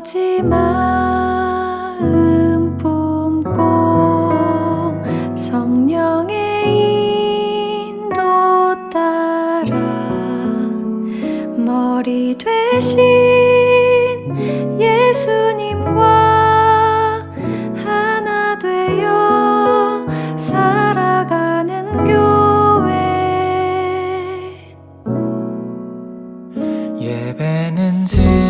거지 마음 품고 성령의 인도 따라 머리 되신 예수님과 하나 되어 살아가는 교회. 예배는 진실하게,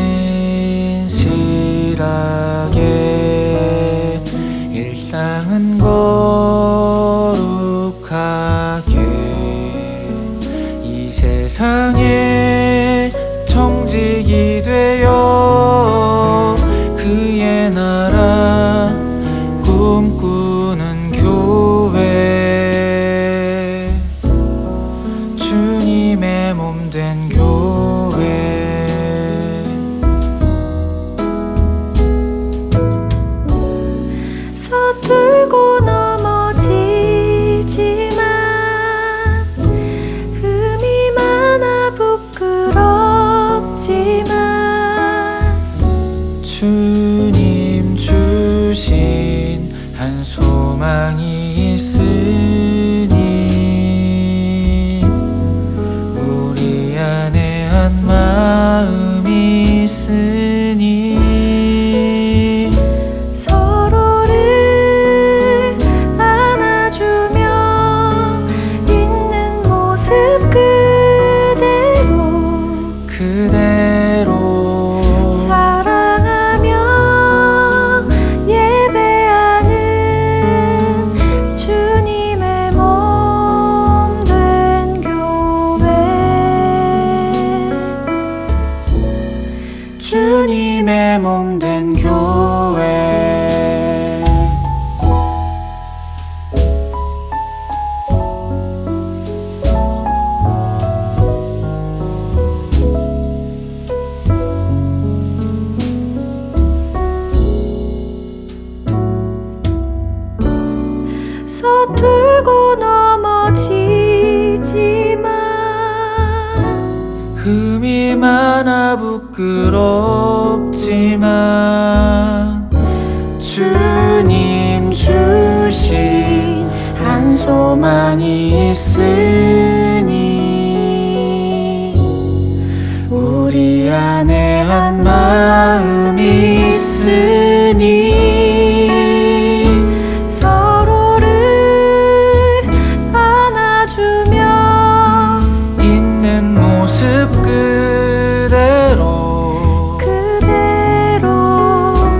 일상은 거룩하게, 이 세상에 정직이 되어 그의 나라 꿈꾸는 교회, 주님의 몸 된 교회. 서툴고 넘어지지만 흠이 많아 부끄럽지만 주님 주신 한 소망이 있으니, 우리 안에 한 마음이 있으니, 서로를 안아주며 있는 모습 그대로 사랑하며 예배하는 주님의 몸 된 교회. 주님의 몸 된 교회. 서툴고 넘어지지만 흠이 많아 부끄럽지만, 주님 주신 한 소망이 있으니, 우리 안에 한 마음이 있으니, 서로를 안아주며 있는 모습 그대로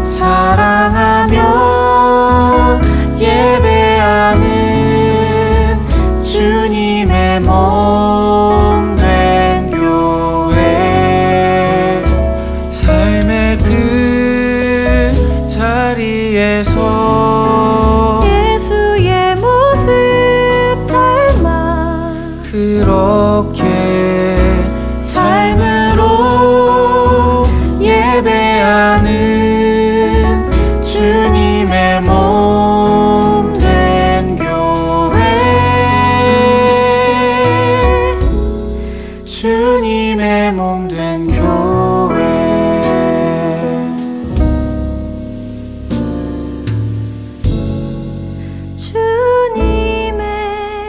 사랑하며 예배하는 주님의 몸 된 교회. 삶의 그 자리에서 예수의 모습 닮아 그렇게 삶으로 예배하는 주님의 몸 된 교회. 주님의 몸 된 교회. 주님의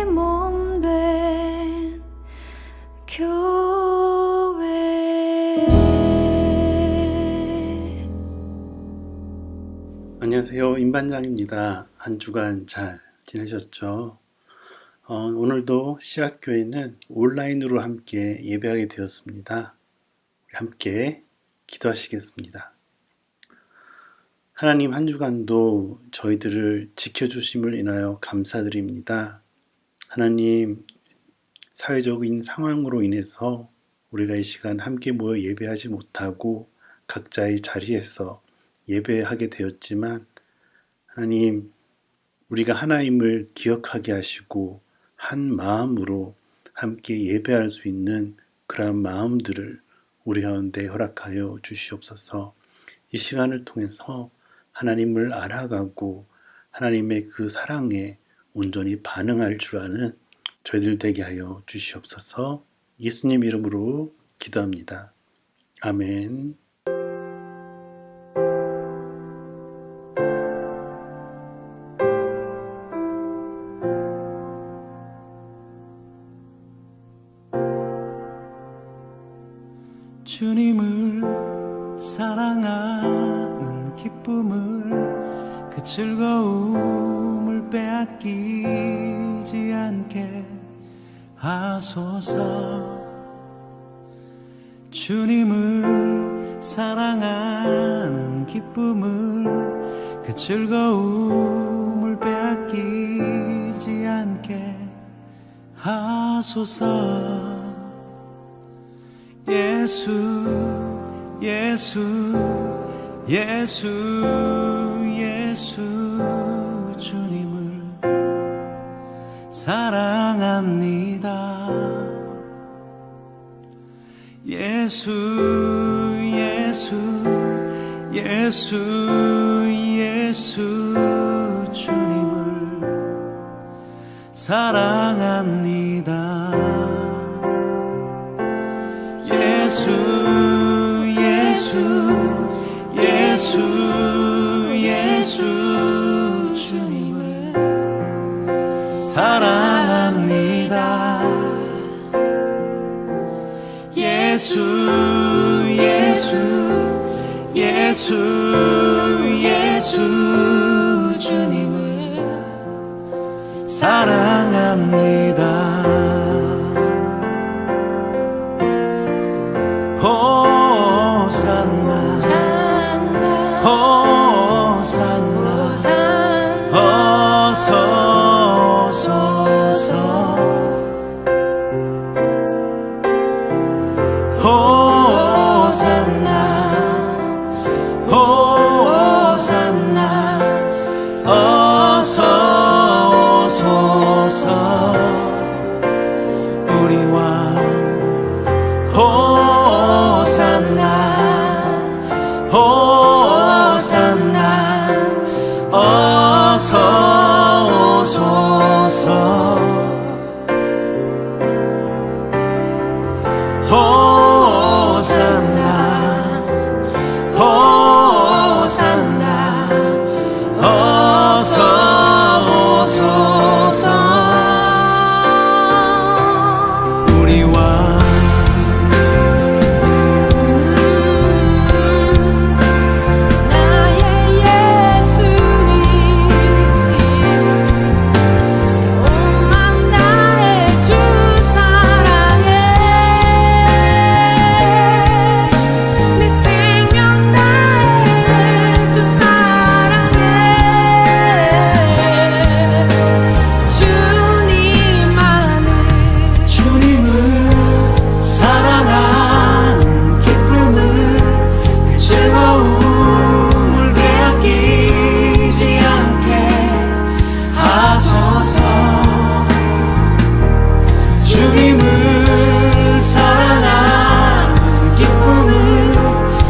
몸 된 교회. 안녕하세요. 임반장입니다. 한 주간 잘 지내셨죠? 오늘도 씨앗교회는 온라인으로 함께 예배하게 되었습니다. 우리 함께 기도하시겠습니다. 하나님, 한 주간도 저희들을 지켜주심을 인하여 감사드립니다. 하나님, 사회적인 상황으로 인해서 우리가 이 시간 함께 모여 예배하지 못하고 각자의 자리에서 예배하게 되었지만, 하나님, 우리가 하나님을 기억하게 하시고 한 마음으로 함께 예배할 수 있는 그러한 마음들을 우리 가운데 허락하여 주시옵소서. 이 시간을 통해서 하나님을 알아가고 하나님의 그 사랑에 온전히 반응할 줄 아는 저희들 되게 하여 주시옵소서. 예수님 이름으로 기도합니다. 아멘. 주님을 사랑하는 기쁨을 그 즐거움을 빼앗기지 않게 하소서. 주님을 사랑하는 기쁨을 그 즐거움을 빼앗기지 않게 하소서. 예수 예수 예수 예수 주님을 사랑합니다. 예수 예수 예수 예수 주님을 사랑합니다. 예수 예수 예수 예수 주님을 사랑합니다. 예수 예수 예수 예수 주님을 사랑합니다. 호산나 호산나 어서 오소서. 호산나 호산나 어서 오소서. 우리 왕 호산나 호산나 어서 오소서. 호산나 호산나 어서 오소서. 우리 왕 나의 예수님 온 맘 다해 주 사랑해. 내 생명 다해 주 사랑해. 주님만을 주님을 사랑하는 기쁨을 그 즐거움을 빼앗기지 않게 하소서. 주님을 사랑하는 기쁨을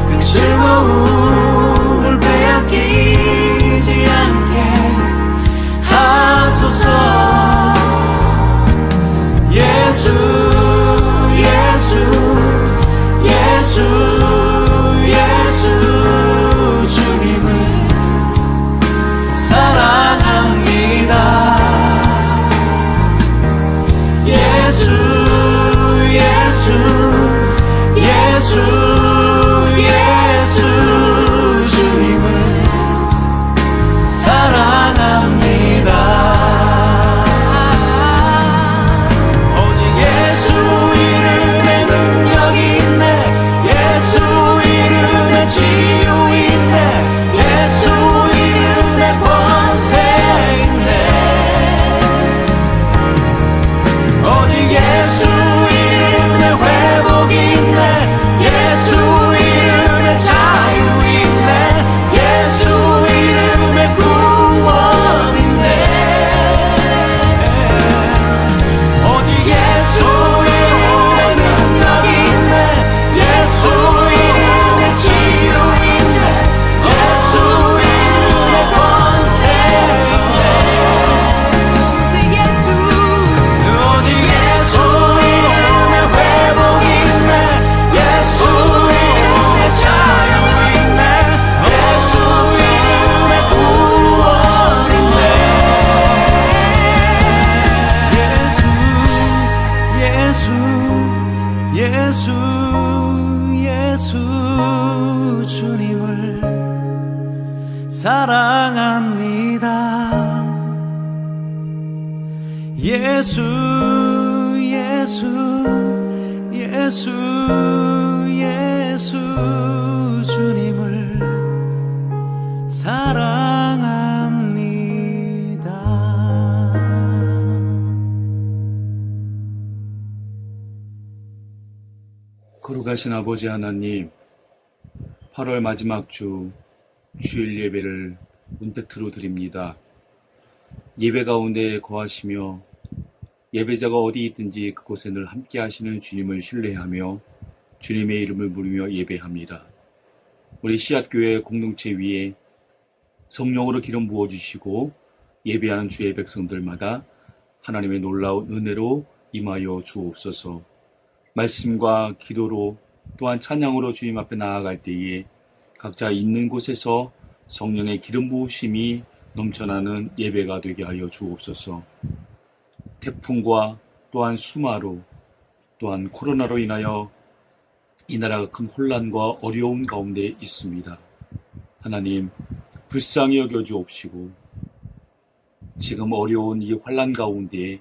그 즐거움을 빼앗기지 않게 하소서. 예수 예수 예수 예수 주님을 사랑합니다. 예수 예수 예수 예수 주님을 사랑합니다. 오직 예수 이름에 능력이 있네. 예수 이름에 치유 있네. 예수 이름에 권세 있네. 오직 예수 이름에 회복이 있네. 예수 이름에 자유 있네. 예수 이름에 구원 있네. 오직 예수 이름에 능력이 있네. 예수 이름에 치유 있네. 예수 이름에 권세 있네. 오직 예수 오직 예수 이름에 회복이 있네. 예수 이름에 자유 있네. 예수 이름에 구원 있네. 예수 예수 예수 예수 주님을 사랑합니다. 예수 예수 예수 예수 주님을 사랑합니다. 거룩하신 아버지 하나님, 8월 마지막 주 주일 예배를 문택트로 드립니다. 예배 가운데 거하시며 예배자가 어디 있든지 그곳에 늘 함께 하시는 주님을 신뢰하며 주님의 이름을 부르며 예배합니다. 우리 씨앗교회 공동체 위에 성령으로 기름 부어주시고 예배하는 주의 백성들마다 하나님의 놀라운 은혜로 임하여 주옵소서. 말씀과 기도로 또한 찬양으로 주님 앞에 나아갈 때에 각자 있는 곳에서 성령의 기름 부으심이 넘쳐나는 예배가 되게 하여 주옵소서. 태풍과 또한 수마로 또한 코로나로 인하여 이 나라가 큰 혼란과 어려운 가운데 있습니다. 하나님, 불쌍히 여겨 주옵시고 지금 어려운 이 환란 가운데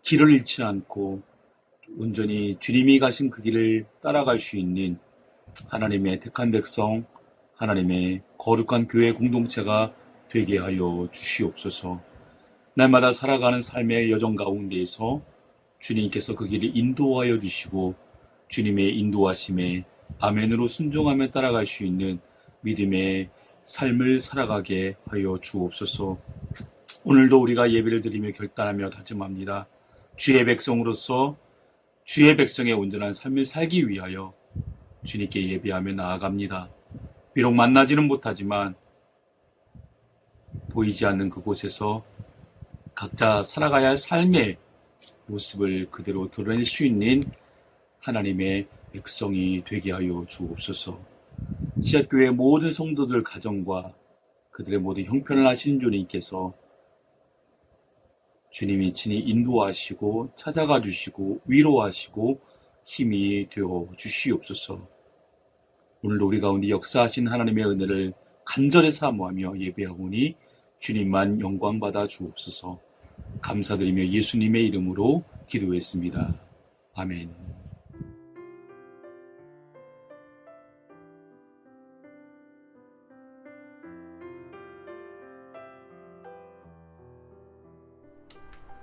길을 잃지 않고 온전히 주님이 가신 그 길을 따라갈 수 있는 하나님의 택한 백성, 하나님의 거룩한 교회 공동체가 되게 하여 주시옵소서. 날마다 살아가는 삶의 여정 가운데에서 주님께서 그 길을 인도하여 주시고 주님의 인도하심에 아멘으로 순종하며 따라갈 수 있는 믿음의 삶을 살아가게 하여 주옵소서. 오늘도 우리가 예배를 드리며 결단하며 다짐합니다. 주의 백성으로서 주의 백성의 온전한 삶을 살기 위하여 주님께 예배하며 나아갑니다. 비록 만나지는 못하지만 보이지 않는 그곳에서 각자 살아가야 할 삶의 모습을 그대로 드러낼 수 있는 하나님의 백성이 되게 하여 주옵소서. 씨앗교회 모든 성도들 가정과 그들의 모든 형편을 아시는 주님께서 주님이 친히 인도하시고 찾아가 주시고 위로하시고 힘이 되어 주시옵소서. 오늘도 우리 가운데 역사하신 하나님의 은혜를 간절히 사모하며 예배하오니 주님만 영광받아 주옵소서. 감사드리며 예수님의 이름으로 기도했습니다. 아멘.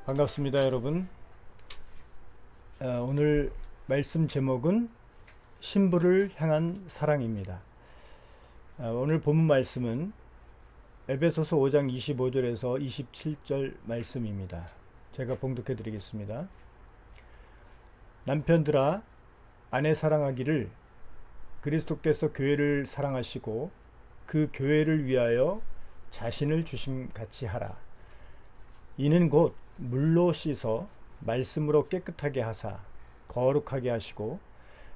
반갑습니다, 여러분. 오늘 말씀 제목은 신부를 향한 사랑입니다. 오늘 본문 말씀은 에베소서 5장 25절에서 27절 말씀입니다. 제가 봉독해 드리겠습니다. 남편들아, 아내 사랑하기를 그리스도께서 교회를 사랑하시고 그 교회를 위하여 자신을 주심같이 하라. 이는 곧 물로 씻어 말씀으로 깨끗하게 하사 거룩하게 하시고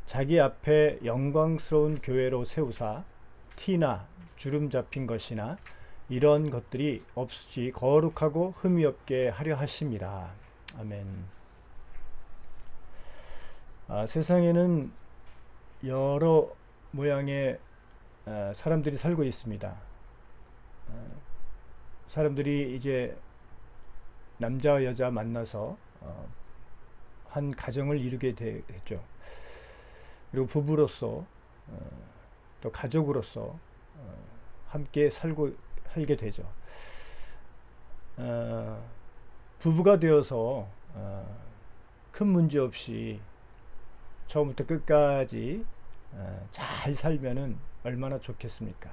자기 앞에 영광스러운 교회로 세우사 티나 주름 잡힌 것이나 이런 것들이 없이 거룩하고 흠이 없게 하려 하심이라. 아멘. 세상에는 여러 모양의 사람들이 살고 있습니다. 사람들이 이제 남자와 여자 만나서 한 가정을 이루게 되죠. 그리고 부부로서 또 가족으로서 함께 살게 되죠. 부부가 되어서 큰 문제 없이 처음부터 끝까지 잘 살면은 얼마나 좋겠습니까?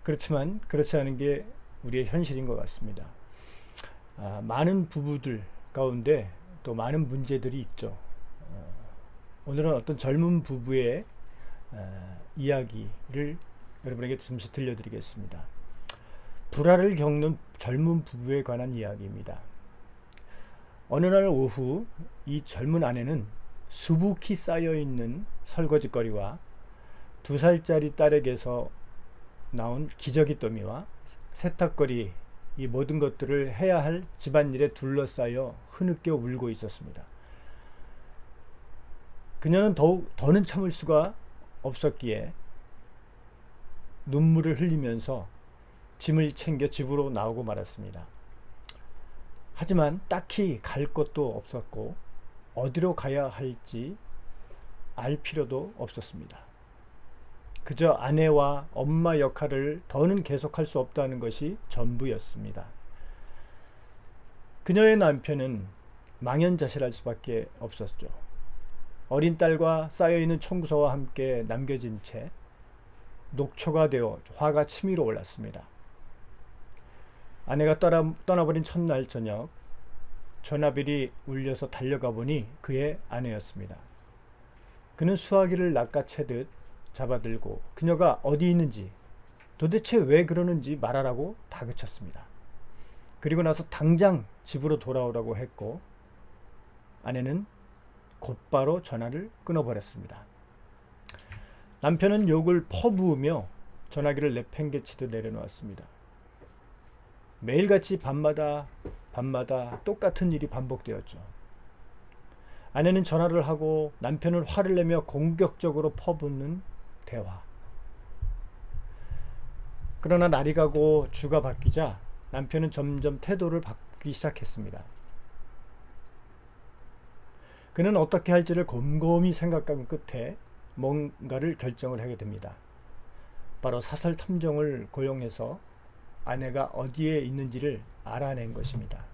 그렇지만 그렇지 않은 게 우리의 현실인 것 같습니다. 많은 부부들 가운데 또 많은 문제들이 있죠. 오늘은 어떤 젊은 부부의 이야기를 여러분에게 잠시 들려드리겠습니다. 불화를 겪는 젊은 부부에 관한 이야기입니다. 어느 날 오후 이 젊은 아내는 수북히 쌓여있는 설거지거리와 2살짜리 딸에게서 나온 기저귀 더미와 세탁거리, 이 모든 것들을 해야 할 집안일에 둘러싸여 흐느껴 울고 있었습니다. 그녀는 더는 참을 수가 없었기에 눈물을 흘리면서 짐을 챙겨 집으로 나오고 말았습니다. 하지만 딱히 갈 곳도 없었고 어디로 가야 할지 알 필요도 없었습니다. 그저 아내와 엄마 역할을 더는 계속할 수 없다는 것이 전부였습니다. 그녀의 남편은 망연자실할 수밖에 없었죠. 어린 딸과 쌓여있는 청구서와 함께 남겨진 채 녹초가 되어 화가 치밀어 올랐습니다. 아내가 떠나버린 첫날 저녁, 전화벨이 울려서 달려가 보니 그의 아내였습니다. 그는 수화기를 낚아채듯 잡아들고 그녀가 어디 있는지, 도대체 왜 그러는지 말하라고 다그쳤습니다. 그리고 나서 당장 집으로 돌아오라고 했고 아내는 곧바로 전화를 끊어버렸습니다. 남편은 욕을 퍼부으며 전화기를 내팽개치듯 내려놓았습니다. 매일같이 밤마다 똑같은 일이 반복되었죠. 아내는 전화를 하고 남편은 화를 내며 공격적으로 퍼붓는 대화. 그러나 날이 가고 주가 바뀌자 남편은 점점 태도를 바꾸기 시작했습니다. 그는 어떻게 할지를 곰곰이 생각한 끝에 뭔가를 결정을 하게 됩니다. 바로 사설 탐정을 고용해서 아내가 어디에 있는지를 알아낸 것입니다.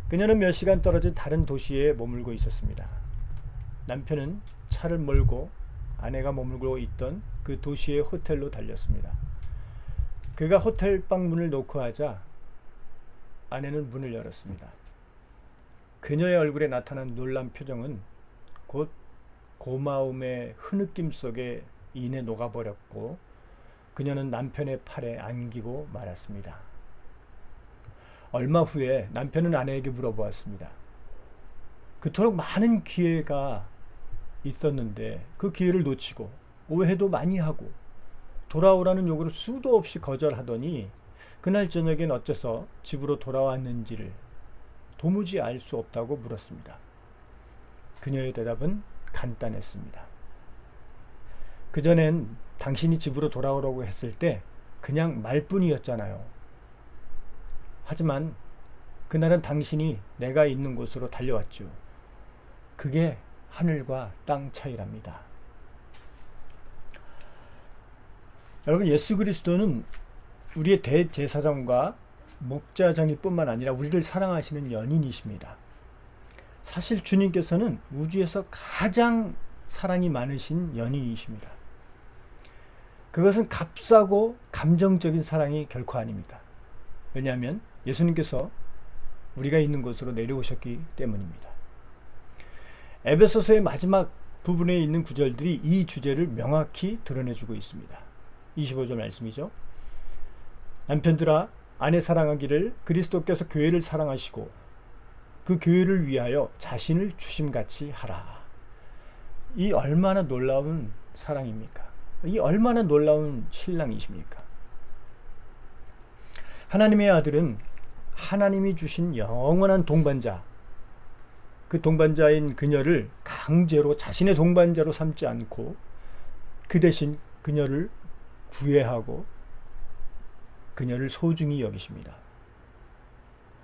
그녀는 몇 시간 떨어진 다른 도시에 머물고 있었습니다. 남편은 차를 몰고 아내가 머물고 있던 그 도시의 호텔로 달렸습니다. 그가 호텔 방 문을 놓고 하자 아내는 문을 열었습니다. 그녀의 얼굴에 나타난 놀란 표정은 곧 고마움의 흐느낌 속에 인해 녹아버렸고 그녀는 남편의 팔에 안기고 말았습니다. 얼마 후에 남편은 아내에게 물어보았습니다. 그토록 많은 기회가 있었는데 그 기회를 놓치고 오해도 많이 하고 돌아오라는 요구를 수도 없이 거절하더니 그날 저녁엔 어째서 집으로 돌아왔는지를 도무지 알 수 없다고 물었습니다. 그녀의 대답은 간단했습니다. 그전엔 당신이 집으로 돌아오라고 했을 때 그냥 말뿐이었잖아요. 하지만 그날은 당신이 내가 있는 곳으로 달려왔죠. 그게 하늘과 땅 차이랍니다. 여러분, 예수 그리스도는 우리의 대제사장과 목자장일 뿐만 아니라 우리를 사랑하시는 연인이십니다. 사실 주님께서는 우주에서 가장 사랑이 많으신 연인이십니다. 그것은 값싸고 감정적인 사랑이 결코 아닙니다. 왜냐하면 예수님께서 우리가 있는 곳으로 내려오셨기 때문입니다. 에베소서의 마지막 부분에 있는 구절들이 이 주제를 명확히 드러내주고 있습니다. 25절 말씀이죠. 남편들아, 아내 사랑하기를 그리스도께서 교회를 사랑하시고 그 교회를 위하여 자신을 주심같이 하라. 이 얼마나 놀라운 사랑입니까? 이 얼마나 놀라운 신랑이십니까? 하나님의 아들은 하나님이 주신 영원한 동반자, 그 동반자인 그녀를 강제로 자신의 동반자로 삼지 않고 그 대신 그녀를 구애하고 그녀를 소중히 여기십니다.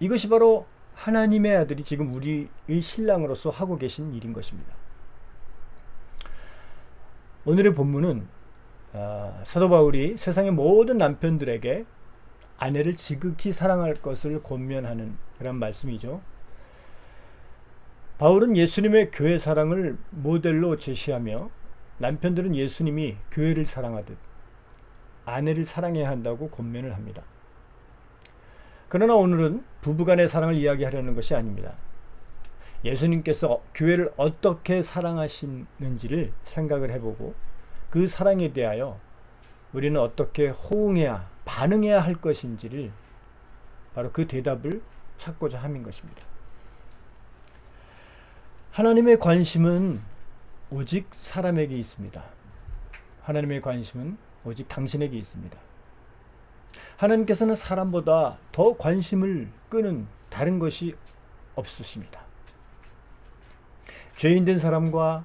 이것이 바로 하나님의 아들이 지금 우리의 신랑으로서 하고 계신 일인 것입니다. 오늘의 본문은 사도 바울이 세상의 모든 남편들에게 아내를 지극히 사랑할 것을 권면하는 그런 말씀이죠. 바울은 예수님의 교회 사랑을 모델로 제시하며 남편들은 예수님이 교회를 사랑하듯 아내를 사랑해야 한다고 권면을 합니다. 그러나 오늘은 부부간의 사랑을 이야기하려는 것이 아닙니다. 예수님께서 교회를 어떻게 사랑하시는지를 생각을 해보고 그 사랑에 대하여 우리는 어떻게 호응해야, 반응해야 할 것인지를 바로 그 대답을 찾고자 함인 것입니다. 하나님의 관심은 오직 사람에게 있습니다. 하나님의 관심은 오직 당신에게 있습니다. 하나님께서는 사람보다 더 관심을 끄는 다른 것이 없으십니다. 죄인된 사람과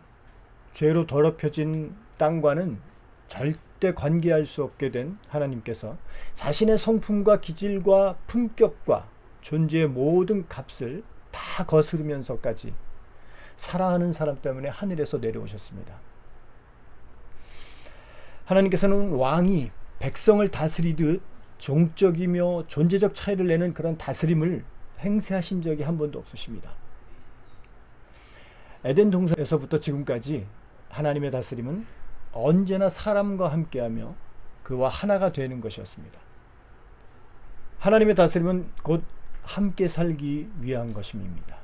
죄로 더럽혀진 땅과는 절대 관계할 수 없게 된 하나님께서 자신의 성품과 기질과 품격과 존재의 모든 값을 다 거스르면서까지 사랑하는 사람 때문에 하늘에서 내려오셨습니다. 하나님께서는 왕이 백성을 다스리듯 종적이며 존재적 차이를 내는 그런 다스림을 행세하신 적이 한 번도 없으십니다. 에덴 동산에서부터 지금까지 하나님의 다스림은 언제나 사람과 함께하며 그와 하나가 되는 것이었습니다. 하나님의 다스림은 곧 함께 살기 위한 것입니다.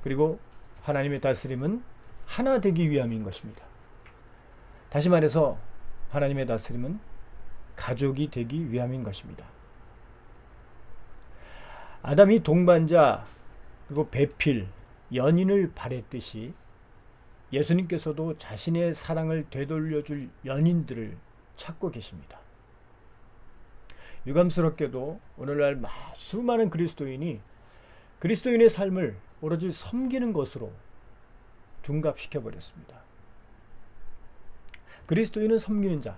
그리고 하나님의 다스림은 하나 되기 위함인 것입니다. 다시 말해서 하나님의 다스림은 가족이 되기 위함인 것입니다. 아담이 동반자 그리고 배필, 연인을 바랬듯이 예수님께서도 자신의 사랑을 되돌려줄 연인들을 찾고 계십니다. 유감스럽게도 오늘날 수많은 그리스도인이 그리스도인의 삶을 오로지 섬기는 것으로 둔갑시켜버렸습니다. 그리스도인은 섬기는 자,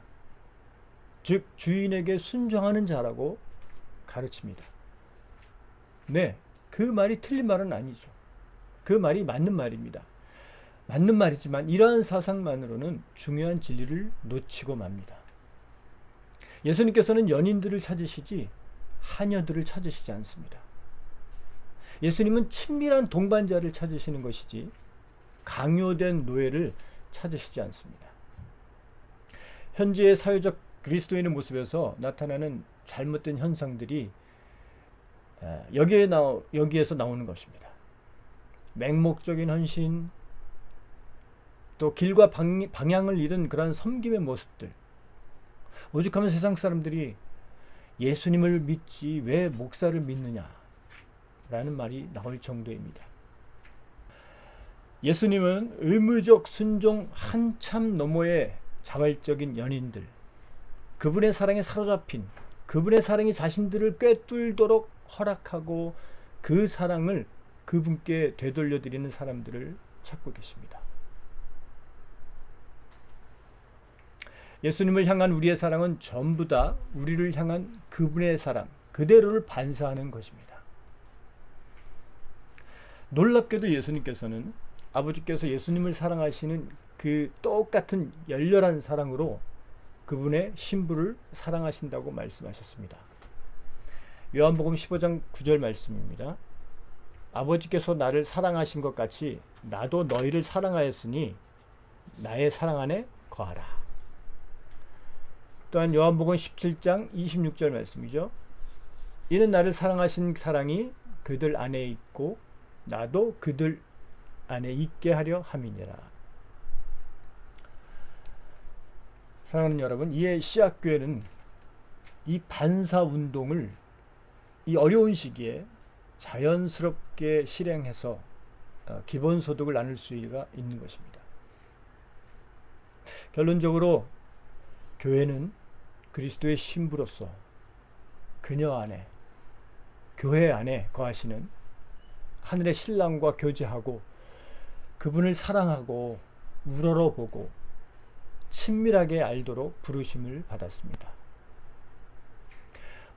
즉 주인에게 순종하는 자라고 가르칩니다. 네, 그 말이 틀린 말은 아니죠. 그 말이 맞는 말입니다. 맞는 말이지만 이러한 사상만으로는 중요한 진리를 놓치고 맙니다. 예수님께서는 연인들을 찾으시지 하녀들을 찾으시지 않습니다. 예수님은 친밀한 동반자를 찾으시는 것이지 강요된 노예를 찾으시지 않습니다. 현재의 사회적 그리스도인의 모습에서 나타나는 잘못된 현상들이 여기에서 나오는 것입니다. 맹목적인 헌신, 또 길과 방향을 잃은 그런 섬김의 모습들. 오죽하면 세상 사람들이 예수님을 믿지 왜 목사를 믿느냐 라는 말이 나올 정도입니다. 예수님은 의무적 순종 한참 너머의 자발적인 연인들, 그분의 사랑에 사로잡힌, 그분의 사랑이 자신들을 꿰뚫도록 허락하고 그 사랑을 그분께 되돌려드리는 사람들을 찾고 계십니다. 예수님을 향한 우리의 사랑은 전부 다 우리를 향한 그분의 사랑 그대로를 반사하는 것입니다. 놀랍게도 예수님께서는 아버지께서 예수님을 사랑하시는 그 똑같은 열렬한 사랑으로 그분의 신부를 사랑하신다고 말씀하셨습니다. 요한복음 15장 9절 말씀입니다. 아버지께서 나를 사랑하신 것 같이 나도 너희를 사랑하였으니 나의 사랑 안에 거하라. 또한 요한복음 17장 26절 말씀이죠. 이는 나를 사랑하신 사랑이 그들 안에 있고 나도 그들 안에 있게 하려 함이니라. 사랑하는 여러분, 이에 씨앗교회는 이 반사운동을 이 어려운 시기에 자연스럽게 실행해서 기본소득을 나눌 수가 있는 것입니다. 결론적으로 교회는 그리스도의 신부로서 그녀 안에, 교회 안에 거하시는 하늘의 신랑과 교제하고 그분을 사랑하고 우러러보고 친밀하게 알도록 부르심을 받았습니다.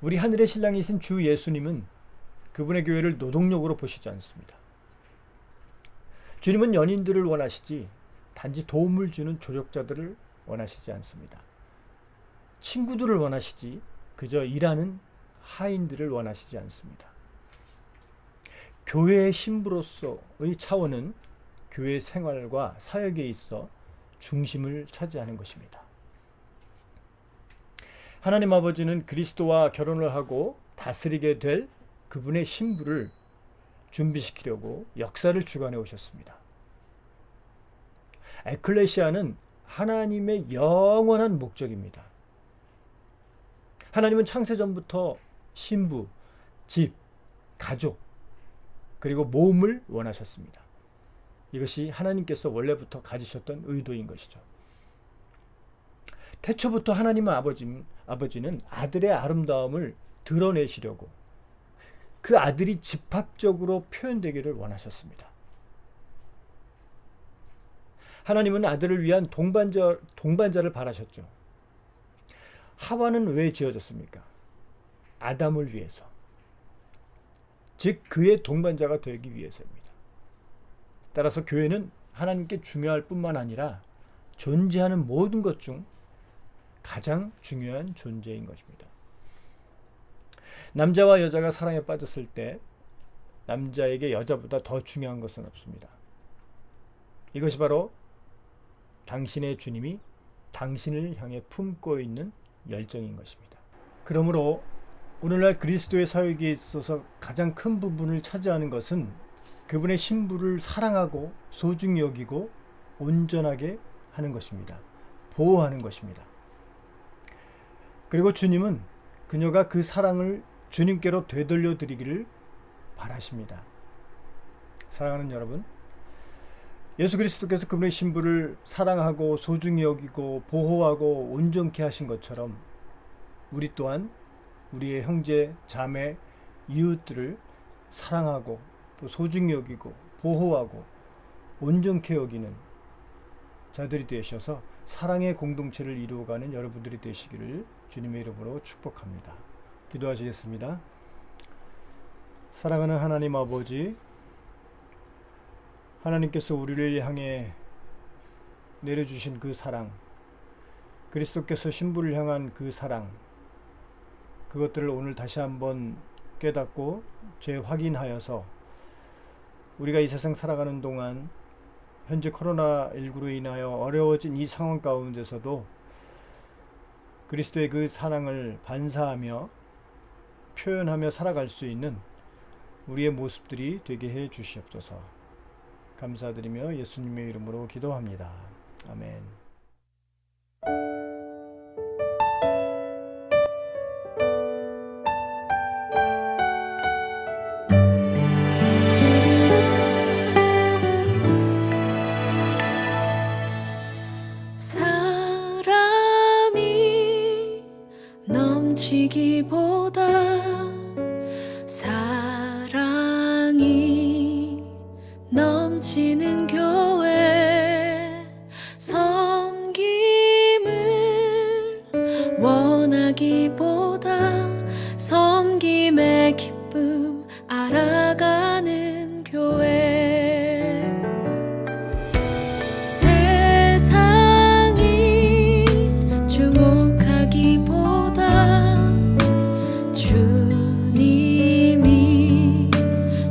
우리 하늘의 신랑이신 주 예수님은 그분의 교회를 노동력으로 보시지 않습니다. 주님은 연인들을 원하시지 단지 도움을 주는 조력자들을 원하시지 않습니다. 친구들을 원하시지 그저 일하는 하인들을 원하시지 않습니다. 교회의 신부로서의 차원은 교회 생활과 사역에 있어 중심을 차지하는 것입니다. 하나님 아버지는 그리스도와 결혼을 하고 다스리게 될 그분의 신부를 준비시키려고 역사를 주관해 오셨습니다. 에클레시아는 하나님의 영원한 목적입니다. 하나님은 창세전부터 신부, 집, 가족, 그리고 모음을 원하셨습니다. 이것이 하나님께서 원래부터 가지셨던 의도인 것이죠. 태초부터 하나님 아버지는 아들의 아름다움을 드러내시려고 그 아들이 집합적으로 표현되기를 원하셨습니다. 하나님은 아들을 위한 동반자를 바라셨죠. 하와는 왜 지어졌습니까? 아담을 위해서. 즉 그의 동반자가 되기 위해서입니다. 따라서 교회는 하나님께 중요할 뿐만 아니라 존재하는 모든 것 중 가장 중요한 존재인 것입니다. 남자와 여자가 사랑에 빠졌을 때 남자에게 여자보다 더 중요한 것은 없습니다. 이것이 바로 당신의 주님이 당신을 향해 품고 있는 열정인 것입니다. 그러므로 오늘날 그리스도의 사역에 있어서 가장 큰 부분을 차지하는 것은 그분의 신부를 사랑하고 소중히 여기고 온전하게 하는 것입니다. 보호하는 것입니다. 그리고 주님은 그녀가 그 사랑을 주님께로 되돌려 드리기를 바라십니다. 사랑하는 여러분, 예수 그리스도께서 그분의 신부를 사랑하고 소중히 여기고 보호하고 온전케 하신 것처럼 우리 또한 우리의 형제, 자매, 이웃들을 사랑하고 또 소중히 여기고 보호하고 온전케 여기는 자들이 되셔서 사랑의 공동체를 이루어가는 여러분들이 되시기를 주님의 이름으로 축복합니다. 기도하시겠습니다. 사랑하는 하나님 아버지, 하나님께서 우리를 향해 내려주신 그 사랑, 그리스도께서 신부를 향한 그 사랑, 그것들을 오늘 다시 한번 깨닫고 재확인하여서 우리가 이 세상 살아가는 동안 현재 코로나19로 인하여 어려워진 이 상황 가운데서도 그리스도의 그 사랑을 반사하며 표현하며 살아갈 수 있는 우리의 모습들이 되게 해 주시옵소서. 감사드리며 예수님의 이름으로 기도합니다. 아멘. 사람이 넘치기보다 사랑이 넘치는 교회, 섬김을 원하기보다 섬김의 기쁨 알아가는 교회, 세상이 주목하기보다 주님이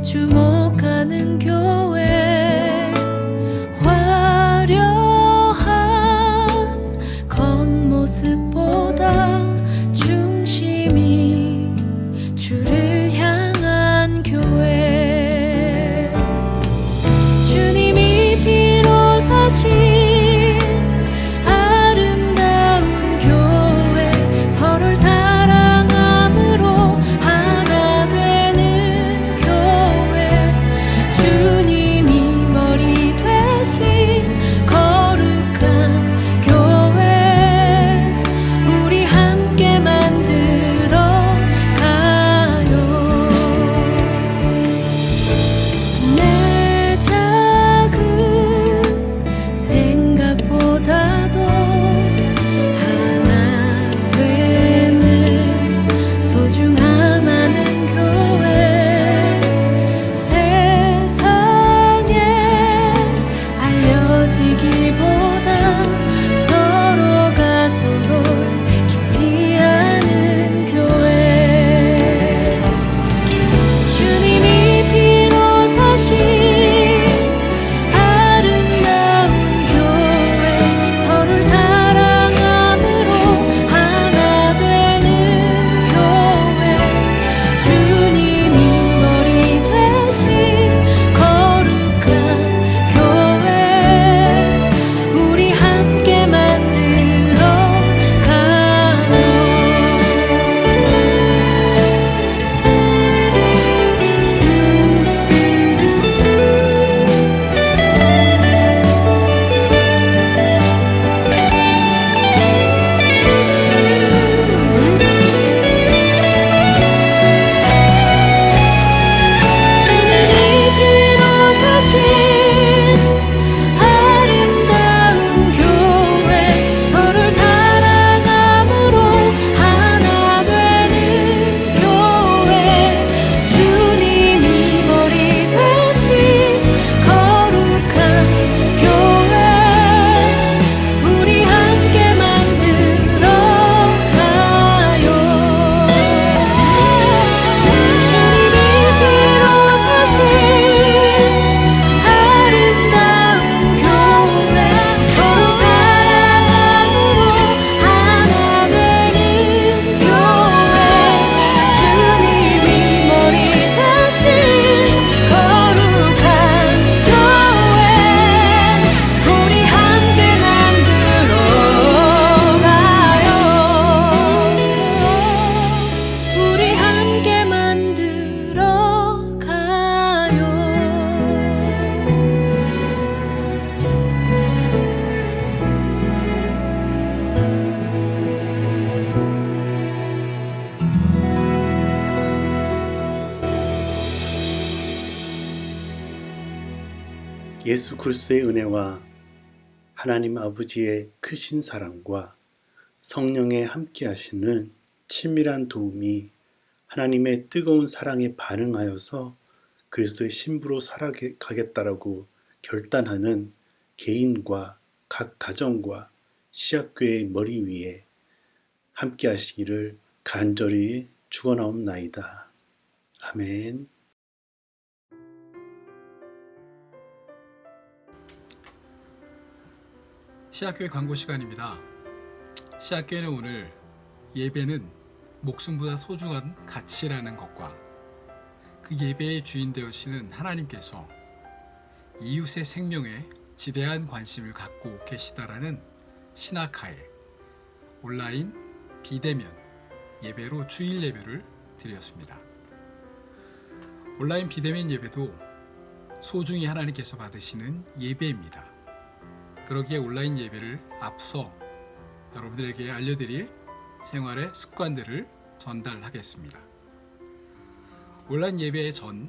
주목하는 교회, 화려한 겉모습보다 중심이 주를 향한 교회, 주님이 피로 사신 아름다운 교회, 서로를 사랑함으로 하나 되는 교회, 주님이 머리 되신 거룩한 교회, 우리 함께 만들어 가요. 내 작은 예수 그리스도의 은혜와 하나님 아버지의 크신 사랑과 성령의 함께 하시는 친밀한 도움이 하나님의 뜨거운 사랑에 반응하여서 그리스도의 신부로 살아가겠다라고 결단하는 개인과 각 가정과 시학교의 머리 위에 함께 하시기를 간절히 축원하옵나이다. 아멘. 시학교의 광고 시간입니다. 시학교에는 오늘 예배는 목숨보다 소중한 가치라는 것과 그 예배의 주인 되시는 하나님께서 이웃의 생명에 지대한 관심을 갖고 계시다라는 신학하에 온라인 비대면 예배로 주일 예배를 드렸습니다. 온라인 비대면 예배도 소중히 하나님께서 받으시는 예배입니다. 그러기에 온라인 예배를 앞서 여러분들에게 알려드릴 생활의 습관들을 전달하겠습니다. 온라인 예배 전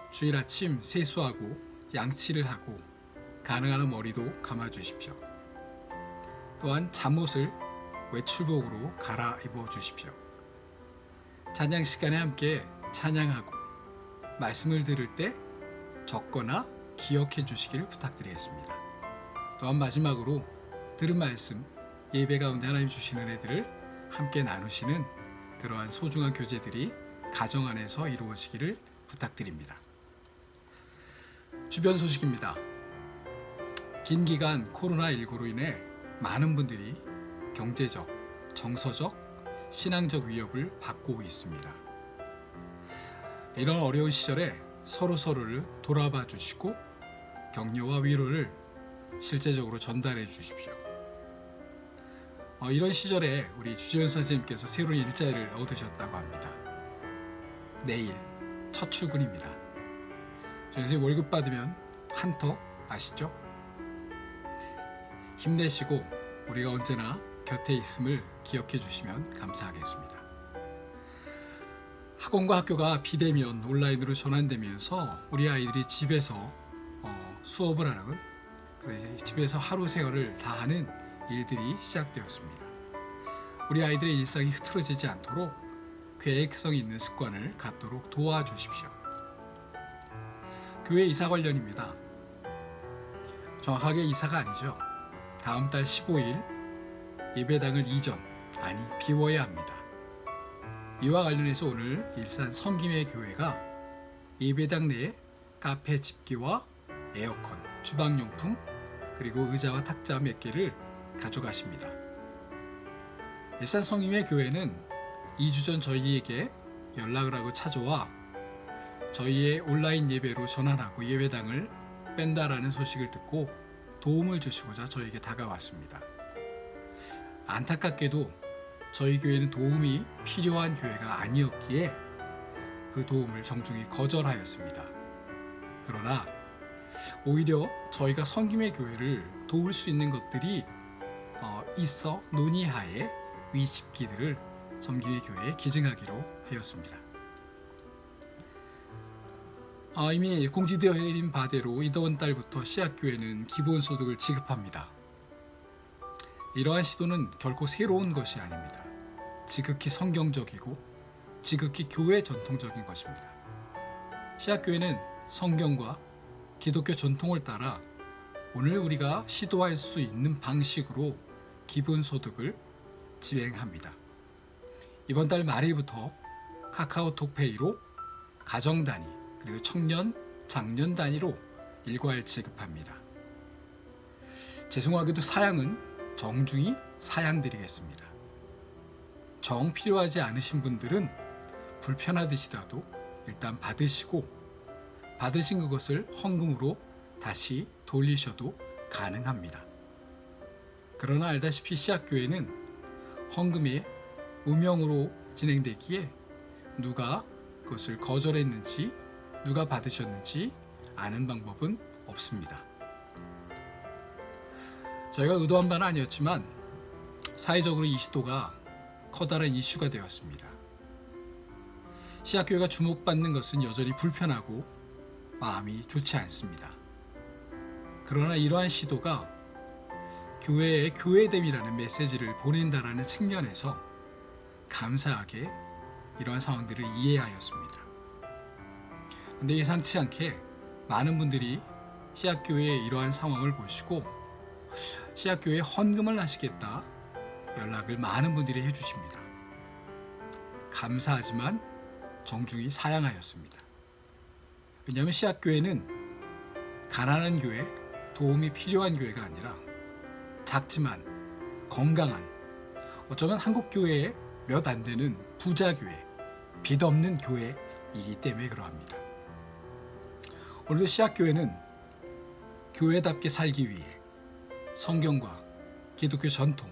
주일 아침 세수하고 양치를 하고 가능한 머리도 감아주십시오. 또한 잠옷을 외출복으로 갈아입어 주십시오. 찬양 시간에 함께 찬양하고 말씀을 들을 때 적거나 기억해 주시길 부탁드리겠습니다. 또한 마지막으로 들은 말씀, 예배 가운데 하나님 주시는 은혜들을 함께 나누시는 그러한 소중한 교제들이 가정 안에서 이루어지기를 부탁드립니다. 주변 소식입니다. 긴 기간 코로나19로 인해 많은 분들이 경제적, 정서적, 신앙적 위협을 받고 있습니다. 이런 어려운 시절에 서로를 돌아봐 주시고 격려와 위로를 실제적으로 전달해 주십시오. 이런 시절에 우리 주재현 선생님께서 새로운 일자리를 얻으셨다고 합니다. 내일 첫 출근입니다. 선생님 월급 받으면 한턱 아시죠? 힘내시고 우리가 언제나 곁에 있음을 기억해 주시면 감사하겠습니다. 학원과 학교가 비대면 온라인으로 전환되면서 우리 아이들이 집에서 수업을 하는, 집에서 하루 생활을 다 하는 일들이 시작되었습니다. 우리 아이들의 일상이 흐트러지지 않도록 계획성 있는 습관을 갖도록 도와주십시오. 교회 이사 관련입니다. 정확하게 이사가 아니죠. 다음 달 15일 예배당을 비워야 합니다. 이와 관련해서 오늘 일산 섬김의 교회가 예배당 내에 카페 집기와 에어컨, 주방용품, 그리고 의자와 탁자 몇 개를 가져가십니다. 일산 섬김의 교회는 2주 전 저희에게 연락을 하고 찾아와 저희의 온라인 예배로 전환하고 예배당을 뺀다라는 소식을 듣고 도움을 주시고자 저에게 다가왔습니다. 안타깝게도 저희 교회는 도움이 필요한 교회가 아니었기에 그 도움을 정중히 거절하였습니다. 그러나 오히려 저희가 섬김의 교회를 도울 수 있는 것들이 있어 논의하에 위집기들을 섬김의 교회에 기증하기로 하였습니다. 이미 공지되어 있는 바대로 이번 달부터 씨앗교회는 기본소득을 지급합니다. 이러한 시도는 결코 새로운 것이 아닙니다. 지극히 성경적이고 지극히 교회 전통적인 것입니다. 씨앗교회는 성경과 기독교 전통을 따라 오늘 우리가 시도할 수 있는 방식으로 기본소득을 진행합니다. 이번 달 말일부터 카카오톡페이로 가정 단위 그리고 청년, 장년 단위로 일괄 지급합니다. 죄송하게도 사양은 정중히 사양드리겠습니다. 정 필요하지 않으신 분들은 불편하시더라도 일단 받으시고 받으신 그것을 헌금으로 다시 돌리셔도 가능합니다. 그러나 알다시피 씨앗교회는 헌금이 무명으로 진행되기에 누가 그것을 거절했는지 누가 받으셨는지 아는 방법은 없습니다. 저희가 의도한 바는 아니었지만 사회적으로 이 시도가 커다란 이슈가 되었습니다. 씨앗교회가 주목받는 것은 여전히 불편하고 마음이 좋지 않습니다. 그러나 이러한 시도가 교회의 교회됨이라는 메시지를 보낸다라는 측면에서 감사하게 이러한 상황들을 이해하였습니다. 그런데 예상치 않게 많은 분들이 씨앗교회의 이러한 상황을 보시고 씨앗교회에 헌금을 하시겠다 연락을 많은 분들이 해주십니다. 감사하지만 정중히 사양하였습니다. 왜냐하면 씨앗교회는 가난한 교회, 도움이 필요한 교회가 아니라 작지만 건강한, 어쩌면 한국교회에 몇 안 되는 부자교회, 빚 없는 교회이기 때문에 그러합니다. 오늘도 씨앗교회는 교회답게 살기 위해 성경과 기독교 전통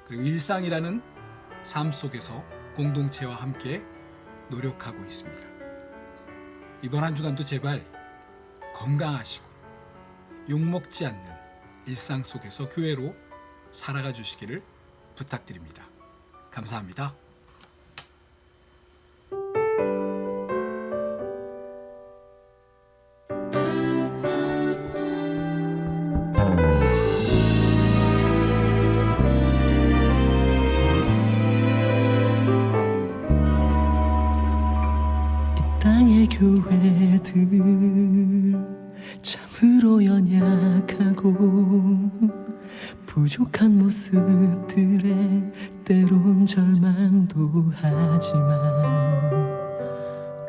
그리고 일상이라는 삶 속에서 공동체와 함께 노력하고 있습니다. 이번 한 주간도 제발 건강하시고 욕먹지 않는 일상 속에서 교회로 살아가 주시기를 부탁드립니다. 감사합니다. 땅의 교회들 참으로 연약하고 부족한 모습들에 때론 절망도 하지만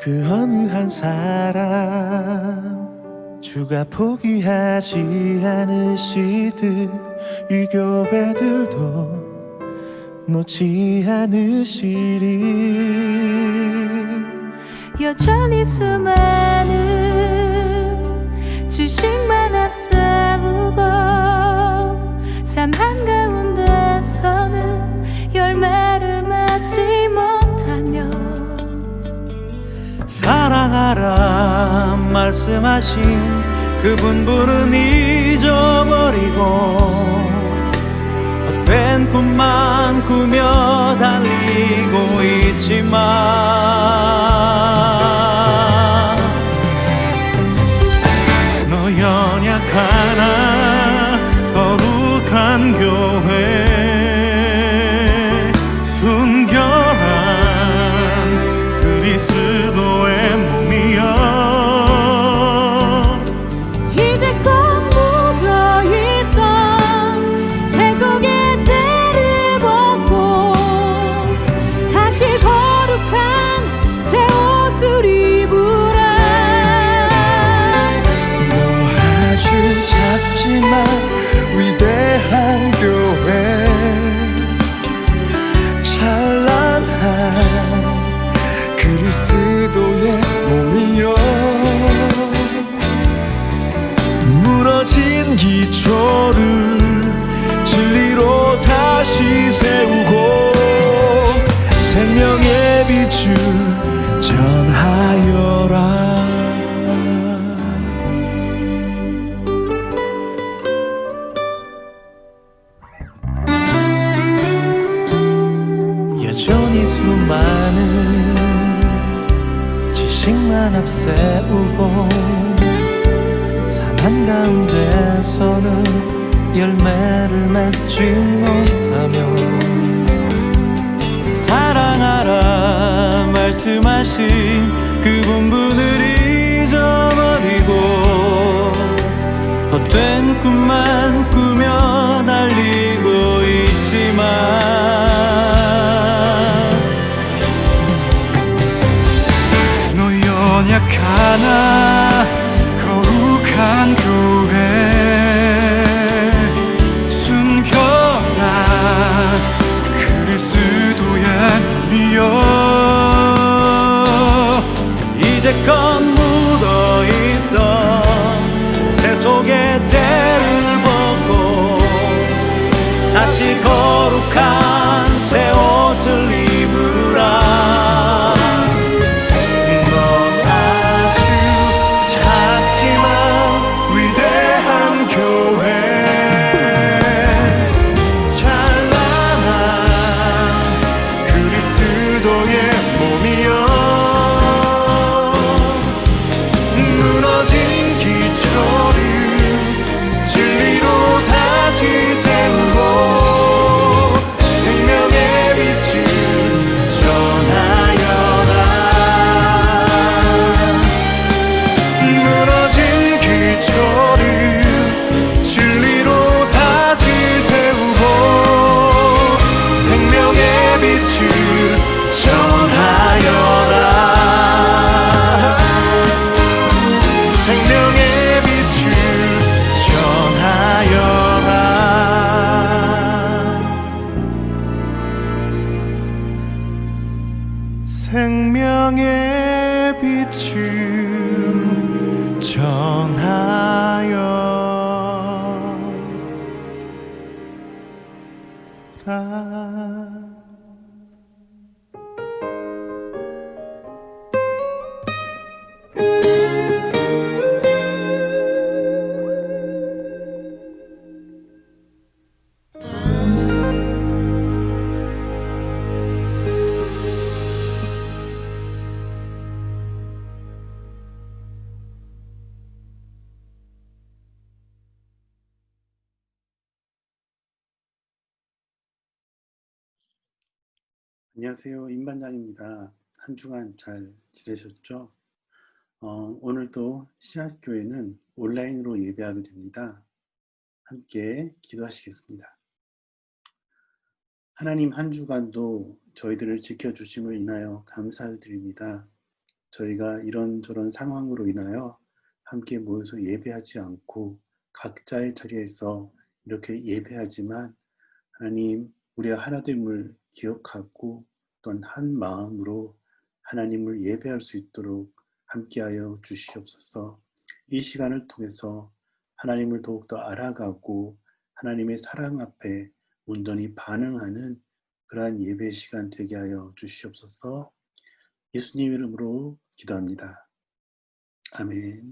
그 어느 한 사람 주가 포기하지 않으시듯 이 교회들도 놓지 않으시리. 여전히 수많은 지식만 앞세우고 삶 한가운데서는 열매를 맺지 못하며 사랑하라 말씀하신 그 분부는 잊어버리고 헛된 꿈만 꾸며 달리고 있지만 너 연약하나 거룩한 교회 순결한 그리스도의 몸이여 이제껏 묻어있던 새 속의 때를 벗고 다시 거룩한 새 옷을 입으라. 너 아주 작지만 위대한 교회 찬란한 그리스도의 몸이여 무너진 기초를 진리로 다시 세우고 생명의 빛을 전하여라. 여전히 수많은 지식만 앞세우고 삶 한가운데서는 열매를 맺지 못하며 사랑하라 말씀하신 그 분분을 잊어버리고 헛된 꿈만 꾸며 달리고 있지만 너 연약하나 거룩한 교회 순결한 그리스도의 몸이여 이제껏 묻어있던 새 속의 때를 벗고 다시 거룩한 새 옷을 입으라. 너 아주 작지만 위대한 교회 찬란한 그리스도의 몸이여 무너진 기초를 안녕하세요. 임반장입니다. 한 주간 잘 지내셨죠? 오늘도 씨앗교회는 온라인으로 예배하게 됩니다. 함께 기도하시겠습니다. 하나님, 한 주간도 저희들을 지켜주심을 인하여 감사드립니다. 저희가 이런저런 상황으로 인하여 함께 모여서 예배하지 않고 각자의 자리에서 이렇게 예배하지만 하나님, 우리가 하나됨을 기억하고 또한 한 마음으로 하나님을 예배할 수 있도록 함께하여 주시옵소서. 이 시간을 통해서 하나님을 더욱더 알아가고 하나님의 사랑 앞에 온전히 반응하는 그러한 예배 시간 되게 하여 주시옵소서. 예수님 이름으로 기도합니다. 아멘.